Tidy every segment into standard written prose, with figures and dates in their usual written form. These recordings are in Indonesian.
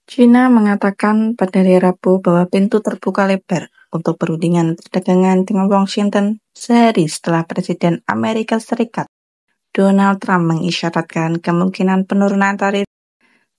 China mengatakan pada hari Rabu bahwa pintu terbuka lebar untuk perundingan perdagangan dengan Washington sehari setelah Presiden Amerika Serikat Donald Trump mengisyaratkan kemungkinan penurunan tarif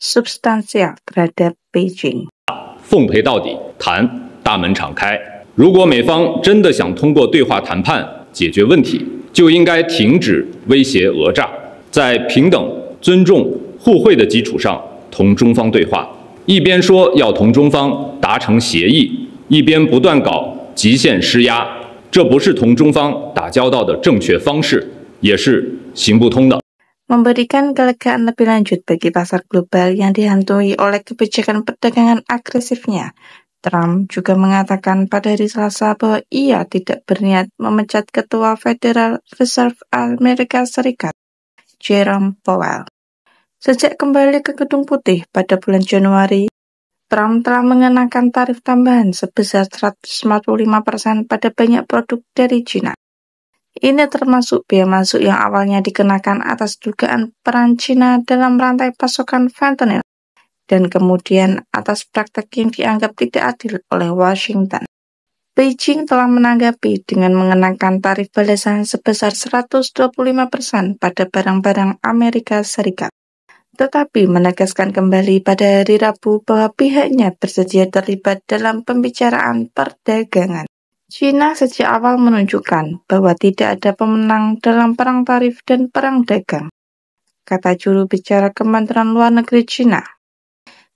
substansial terhadap Beijing. 奉陪到底，谈大门敞开。如果美方真的想通过对话谈判解决问题，就应该停止威胁讹诈，在平等、尊重、互惠的基础上同中方对话。一边说要同中方达成协议，一边不断搞极限施压，这不是同中方打交道的正确方式，也是行不通的。 Memberikan kelegaan lebih lanjut bagi pasar global yang dihantui oleh kebijakan perdagangan agresifnya, Trump juga mengatakan pada hari Selasa bahwa ia tidak berniat memecat Ketua Federal Reserve Amerika Serikat, Jerome Powell. Sejak kembali ke Gedung Putih pada bulan Januari, Trump telah mengenakan tarif tambahan sebesar 145% pada banyak produk dari China. Ini termasuk biaya masuk yang awalnya dikenakan atas dugaan peran China dalam rantai pasokan fentanyl, dan kemudian atas praktek yang dianggap tidak adil oleh Washington. Beijing telah menanggapi dengan mengenakan tarif balasan sebesar 125% pada barang-barang Amerika Serikat, tetapi menegaskan kembali pada hari Rabu bahwa pihaknya bersedia terlibat dalam pembicaraan perdagangan. China sejak awal menunjukkan bahwa tidak ada pemenang dalam perang tarif dan perang dagang, kata juru bicara Kementerian Luar Negeri China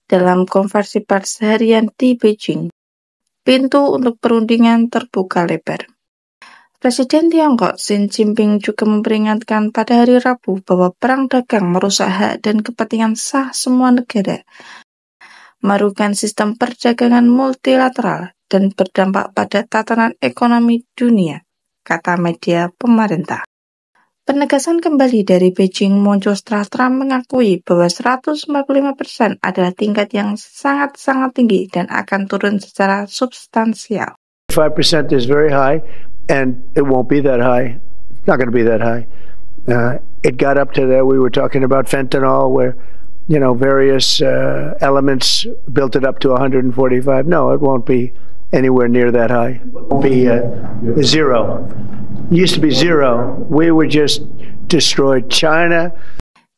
dalam konversi pers harian di Beijing. Pintu untuk perundingan terbuka lebar. Presiden Tiongkok Xi Jinping juga memperingatkan pada hari Rabu bahwa perang dagang merusak hak dan kepentingan sah semua negara, merugikan sistem perdagangan multilateral, dan berdampak pada tatanan ekonomi dunia, kata media pemerintah. Penegasan kembali dari Beijing muncul setelah Trump mengakui bahwa 145% adalah tingkat yang sangat-sangat tinggi dan akan turun secara substansial. 5% is very high, and it won't be that high. It's not going to be that high. It got up to that. We were talking about fentanyl, where various elements built it up to 145. No, it won't be anywhere near that high. It'll be zero. It used to be zero. We would just destroy China.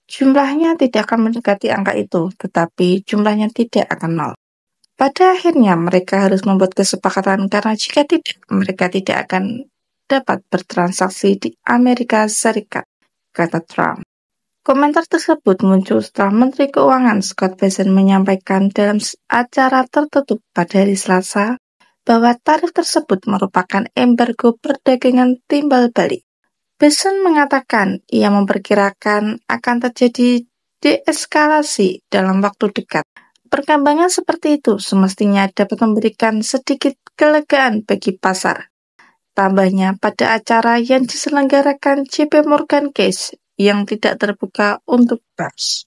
Jumlahnya tidak akan mendekati angka itu, tetapi jumlahnya tidak akan nol. Pada akhirnya mereka harus membuat kesepakatan karena jika tidak, mereka tidak akan dapat bertransaksi di Amerika Serikat, kata Trump. Komentar tersebut muncul setelah Menteri Keuangan Scott Bessent menyampaikan dalam acara tertutup pada hari Selasa bahwa tarif tersebut merupakan embargo perdagangan timbal balik. Bessent mengatakan ia memperkirakan akan terjadi deeskalasi dalam waktu dekat. Perkembangan seperti itu semestinya dapat memberikan sedikit kelegaan bagi pasar. Tambahnya, pada acara yang diselenggarakan JP Morgan Chase yang tidak terbuka untuk pers,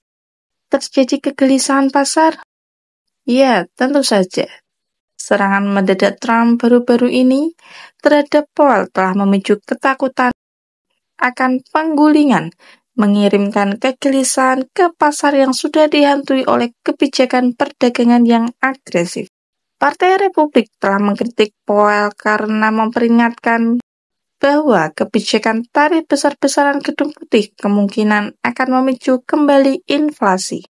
terjadi kegelisahan pasar? Ya, tentu saja. Serangan mendadak Trump baru-baru ini terhadap Powell telah memicu ketakutan akan penggulingan, mengirimkan kegelisahan ke pasar yang sudah dihantui oleh kebijakan perdagangan yang agresif. Partai Republik telah mengkritik Powell karena memperingatkan bahwa kebijakan tarif besar-besaran Gedung Putih kemungkinan akan memicu kembali inflasi.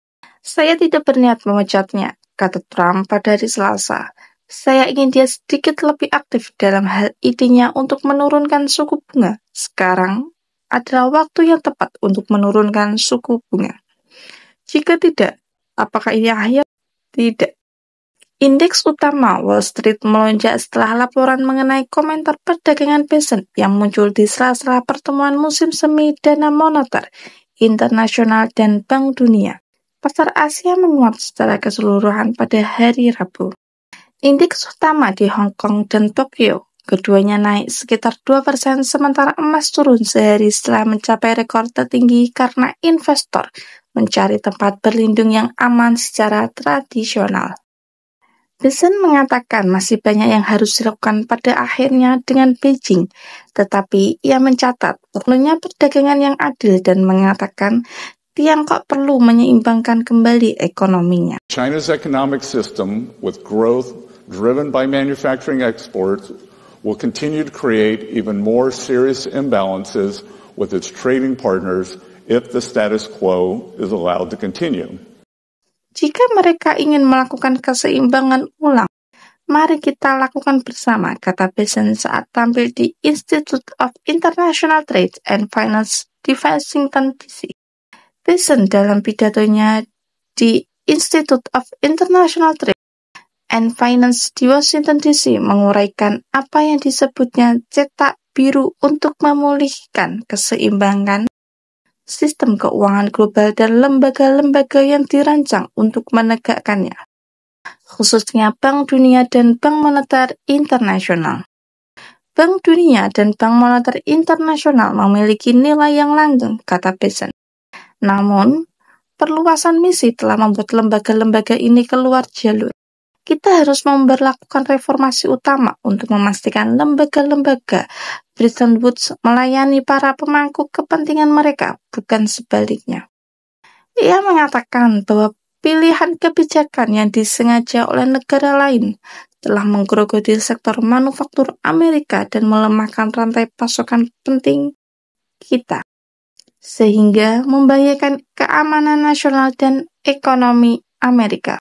Saya tidak berniat memecatnya, kata Trump pada hari Selasa. Saya ingin dia sedikit lebih aktif dalam hal idenya untuk menurunkan suku bunga. Sekarang adalah waktu yang tepat untuk menurunkan suku bunga. Jika tidak, apakah ini akhir? Tidak. Indeks utama Wall Street melonjak setelah laporan mengenai komentar perdagangan Bessent yang muncul di sela-sela pertemuan musim semi dana moneter internasional dan Bank Dunia. Pasar Asia menguat secara keseluruhan pada hari Rabu. Indeks utama di Hong Kong dan Tokyo, keduanya naik sekitar 2%, sementara emas turun sehari setelah mencapai rekor tertinggi karena investor mencari tempat berlindung yang aman secara tradisional. Bessent mengatakan masih banyak yang harus dilakukan pada akhirnya dengan Beijing, tetapi ia mencatat perlunya perdagangan yang adil dan mengatakan Tiongkok perlu menyeimbangkan kembali ekonominya. China's economic system, with growth driven by manufacturing exports, will continue to create even more serious imbalances with its trading partners if the status quo is allowed to continue. Jika mereka ingin melakukan keseimbangan ulang, mari kita lakukan bersama, kata Bessent saat tampil di Institute of International Trade and Finance di Washington, D.C. Bessent dalam pidatonya di Institute of International Trade and Finance di Washington, D.C. menguraikan apa yang disebutnya cetak biru untuk memulihkan keseimbangan sistem keuangan global dan lembaga-lembaga yang dirancang untuk menegakkannya, khususnya Bank Dunia dan Bank Moneter Internasional. Bank Dunia dan Bank Moneter Internasional memiliki nilai yang langgeng, kata Bessent. Namun, perluasan misi telah membuat lembaga-lembaga ini keluar jalur. Kita harus memberlakukan reformasi utama untuk memastikan lembaga-lembaga Bretton Woods melayani para pemangku kepentingan mereka, bukan sebaliknya. Ia mengatakan bahwa pilihan kebijakan yang disengaja oleh negara lain telah menggerogoti sektor manufaktur Amerika dan melemahkan rantai pasokan penting kita, sehingga membahayakan keamanan nasional dan ekonomi Amerika.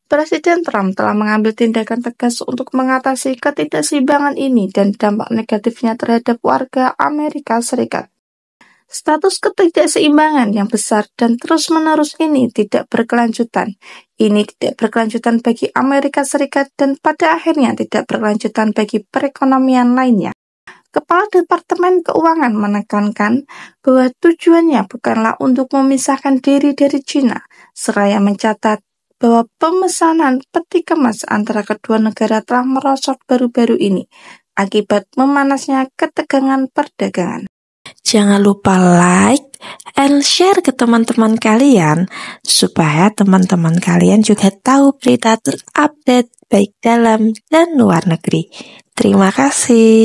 Presiden Trump telah mengambil tindakan tegas untuk mengatasi ketidakseimbangan ini dan dampak negatifnya terhadap warga Amerika Serikat. Status ketidakseimbangan yang besar dan terus-menerus ini tidak berkelanjutan. Ini tidak berkelanjutan bagi Amerika Serikat dan pada akhirnya tidak berkelanjutan bagi perekonomian lainnya. Kepala Departemen Keuangan menekankan bahwa tujuannya bukanlah untuk memisahkan diri dari China, seraya mencatat bahwa pemesanan peti kemas antara kedua negara telah merosot baru-baru ini akibat memanasnya ketegangan perdagangan. Jangan lupa like and share ke teman-teman kalian supaya teman-teman kalian juga tahu berita terupdate baik dalam dan luar negeri. Terima kasih.